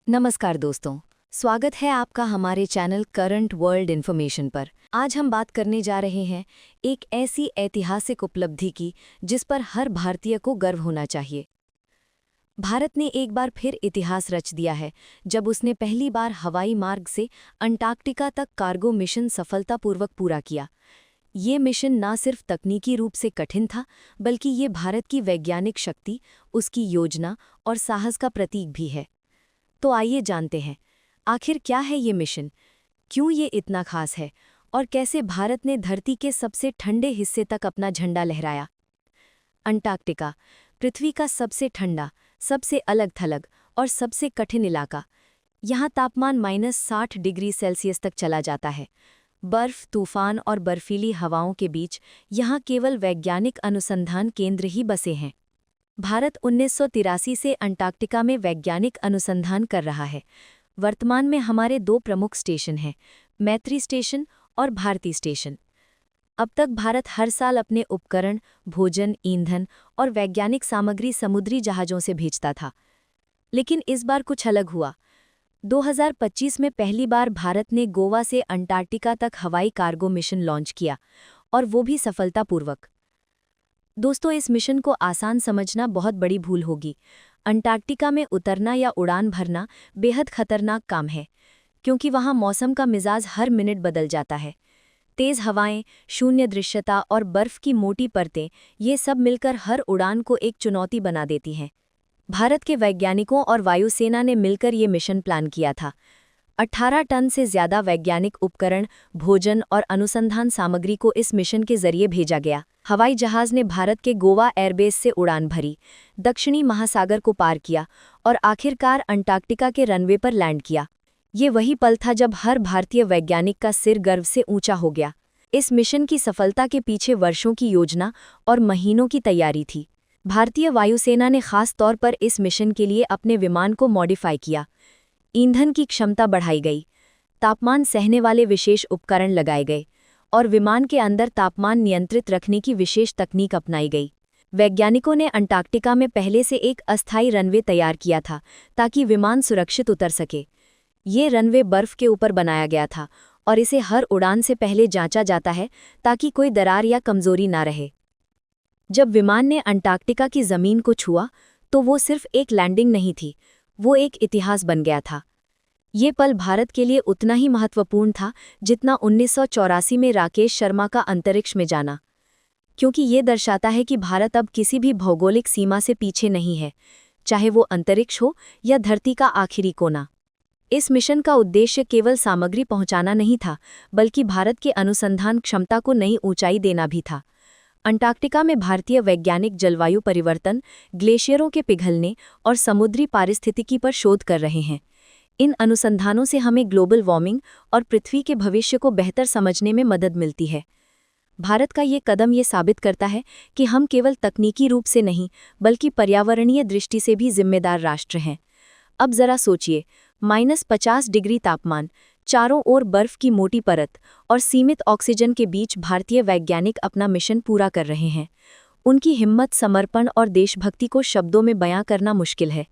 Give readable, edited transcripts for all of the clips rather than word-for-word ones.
नमस्कार दोस्तों, स्वागत है आपका हमारे चैनल करंट वर्ल्ड इन्फॉर्मेशन पर। आज हम बात करने जा रहे हैं एक ऐसी ऐतिहासिक उपलब्धि की जिस पर हर भारतीय को गर्व होना चाहिए। भारत ने एक बार फिर इतिहास रच दिया है जब उसने पहली बार हवाई मार्ग से अंटार्कटिका तक कार्गो मिशन सफलतापूर्वक पूरा किया। ये मिशन न सिर्फ तकनीकी रूप से कठिन था, बल्कि ये भारत की वैज्ञानिक शक्ति, उसकी योजना और साहस का प्रतीक भी है। तो आइए जानते हैं, आखिर क्या है ये मिशन, क्यों ये इतना खास है और कैसे भारत ने धरती के सबसे ठंडे हिस्से तक अपना झंडा लहराया। अंटार्कटिका, पृथ्वी का सबसे ठंडा, सबसे अलग-थलग और सबसे कठिन इलाका। यहाँ तापमान -60 डिग्री सेल्सियस तक चला जाता है। बर्फ, तूफान और बर्फीली हवाओं के बीच यहाँ केवल वैज्ञानिक अनुसंधान केंद्र ही बसे हैं। भारत 1983 से अंटार्कटिका में वैज्ञानिक अनुसंधान कर रहा है। वर्तमान में हमारे 2 प्रमुख स्टेशन हैं, मैत्री स्टेशन और भारती स्टेशन। अब तक भारत हर साल अपने उपकरण, भोजन, ईंधन और वैज्ञानिक सामग्री समुद्री जहाज़ों से भेजता था। लेकिन इस बार कुछ अलग हुआ। 2025 में पहली बार भारत ने गोवा से अंटार्कटिका तक हवाई कार्गो मिशन लॉन्च किया, और वो भी सफलतापूर्वक। दोस्तों, इस मिशन को आसान समझना बहुत बड़ी भूल होगी। अंटार्कटिका में उतरना या उड़ान भरना बेहद खतरनाक काम है, क्योंकि वहाँ मौसम का मिजाज हर मिनट बदल जाता है। तेज़ हवाएं, शून्य दृश्यता और बर्फ की मोटी परतें, ये सब मिलकर हर उड़ान को एक चुनौती बना देती हैं। भारत के वैज्ञानिकों और वायुसेना ने मिलकर ये मिशन प्लान किया था। 18 टन से ज़्यादा वैज्ञानिक उपकरण, भोजन और अनुसंधान सामग्री को इस मिशन के जरिए भेजा गया। हवाई जहाज़ ने भारत के गोवा एयरबेस से उड़ान भरी, दक्षिणी महासागर को पार किया और आखिरकार अंटार्कटिका के रनवे पर लैंड किया। ये वही पल था जब हर भारतीय वैज्ञानिक का सिर गर्व से ऊंचा हो गया। इस मिशन की सफलता के पीछे वर्षों की योजना और महीनों की तैयारी थी। भारतीय वायुसेना ने खास तौर पर इस मिशन के लिए अपने विमान को मॉडिफाई किया। ईंधन की क्षमता बढ़ाई गई, तापमान सहने वाले विशेष उपकरण लगाए गए और विमान के अंदर तापमान नियंत्रित रखने की विशेष तकनीक अपनाई गई। वैज्ञानिकों ने अंटार्कटिका में पहले से एक अस्थायी रनवे तैयार किया था ताकि विमान सुरक्षित उतर सके। ये रनवे बर्फ के ऊपर बनाया गया था और इसे हर उड़ान से पहले जांचा जाता है ताकि कोई दरार या कमजोरी ना रहे। जब विमान ने अंटार्कटिका की ज़मीन को छुआ तो वो सिर्फ एक लैंडिंग नहीं थी, वो एक इतिहास बन गया था। ये पल भारत के लिए उतना ही महत्वपूर्ण था जितना 1984 में राकेश शर्मा का अंतरिक्ष में जाना, क्योंकि ये दर्शाता है कि भारत अब किसी भी भौगोलिक सीमा से पीछे नहीं है, चाहे वो अंतरिक्ष हो या धरती का आखिरी कोना। इस मिशन का उद्देश्य केवल सामग्री पहुंचाना नहीं था, बल्कि भारत के अनुसंधान क्षमता को नई ऊंचाई देना भी था। अंटार्कटिका में भारतीय वैज्ञानिक जलवायु परिवर्तन, ग्लेशियरों के पिघलने और समुद्री पारिस्थितिकी पर शोध कर रहे हैं। इन अनुसंधानों से हमें ग्लोबल वार्मिंग और पृथ्वी के भविष्य को बेहतर समझने में मदद मिलती है। भारत का ये कदम ये साबित करता है कि हम केवल तकनीकी रूप से नहीं, बल्कि पर्यावरणीय दृष्टि से भी जिम्मेदार राष्ट्र हैं। अब जरा सोचिए, -50 डिग्री तापमान, चारों ओर बर्फ की मोटी परत और सीमित ऑक्सीजन के बीच भारतीय वैज्ञानिक अपना मिशन पूरा कर रहे हैं। उनकी हिम्मत, समर्पण और देशभक्ति को शब्दों में बयां करना मुश्किल है।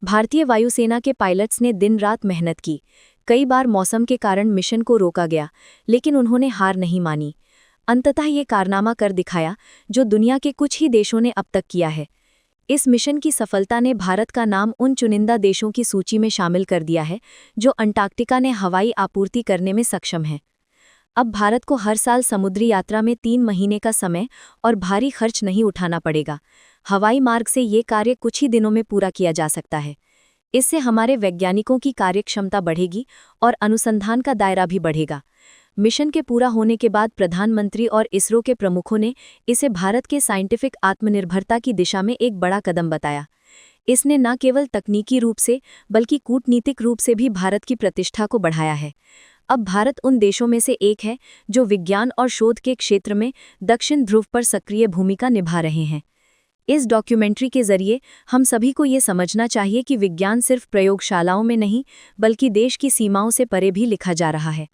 भारतीय वायुसेना के पायलट्स ने दिन रात मेहनत की। कई बार मौसम के कारण मिशन को रोका गया, लेकिन उन्होंने हार नहीं मानी। अंततः ये कारनामा कर दिखाया जो दुनिया के कुछ ही देशों ने अब तक किया है। इस मिशन की सफलता ने भारत का नाम उन चुनिंदा देशों की सूची में शामिल कर दिया है जो अंटार्कटिका ने हवाई आपूर्ति करने में सक्षम हैं। अब भारत को हर साल समुद्री यात्रा में 3 महीने का समय और भारी खर्च नहीं उठाना पड़ेगा। हवाई मार्ग से ये कार्य कुछ ही दिनों में पूरा किया जा सकता है। इससे हमारे वैज्ञानिकों की कार्यक्षमता बढ़ेगी और अनुसंधान का दायरा भी बढ़ेगा। मिशन के पूरा होने के बाद प्रधानमंत्री और इसरो के प्रमुखों ने इसे भारत के साइंटिफिक आत्मनिर्भरता की दिशा में एक बड़ा कदम बताया। इसने न केवल तकनीकी रूप से, बल्कि कूटनीतिक रूप से भी भारत की प्रतिष्ठा को बढ़ाया है। अब भारत उन देशों में से एक है जो विज्ञान और शोध के क्षेत्र में दक्षिण ध्रुव पर सक्रिय भूमिका निभा रहे हैं। इस डॉक्यूमेंट्री के जरिए हम सभी को ये समझना चाहिए कि विज्ञान सिर्फ प्रयोगशालाओं में नहीं, बल्कि देश की सीमाओं से परे भी लिखा जा रहा है।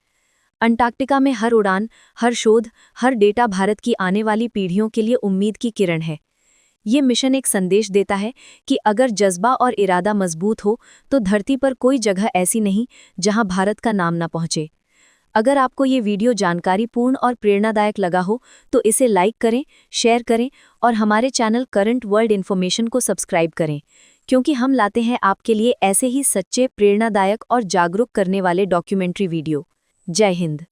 अंटार्कटिका में हर उड़ान, हर शोध, हर डेटा भारत की आने वाली पीढ़ियों के लिए उम्मीद की किरण है। ये मिशन एक संदेश देता है कि अगर जज्बा और इरादा मजबूत हो तो धरती पर कोई जगह ऐसी नहीं जहां भारत का नाम ना पहुंचे। अगर आपको ये वीडियो जानकारीपूर्ण और प्रेरणादायक लगा हो तो इसे लाइक करें, शेयर करें और हमारे चैनल करंट वर्ल्ड इन्फॉर्मेशन को सब्सक्राइब करें, क्योंकि हम लाते हैं आपके लिए ऐसे ही सच्चे, प्रेरणादायक और जागरूक करने वाले डॉक्यूमेंट्री वीडियो। जय हिंद।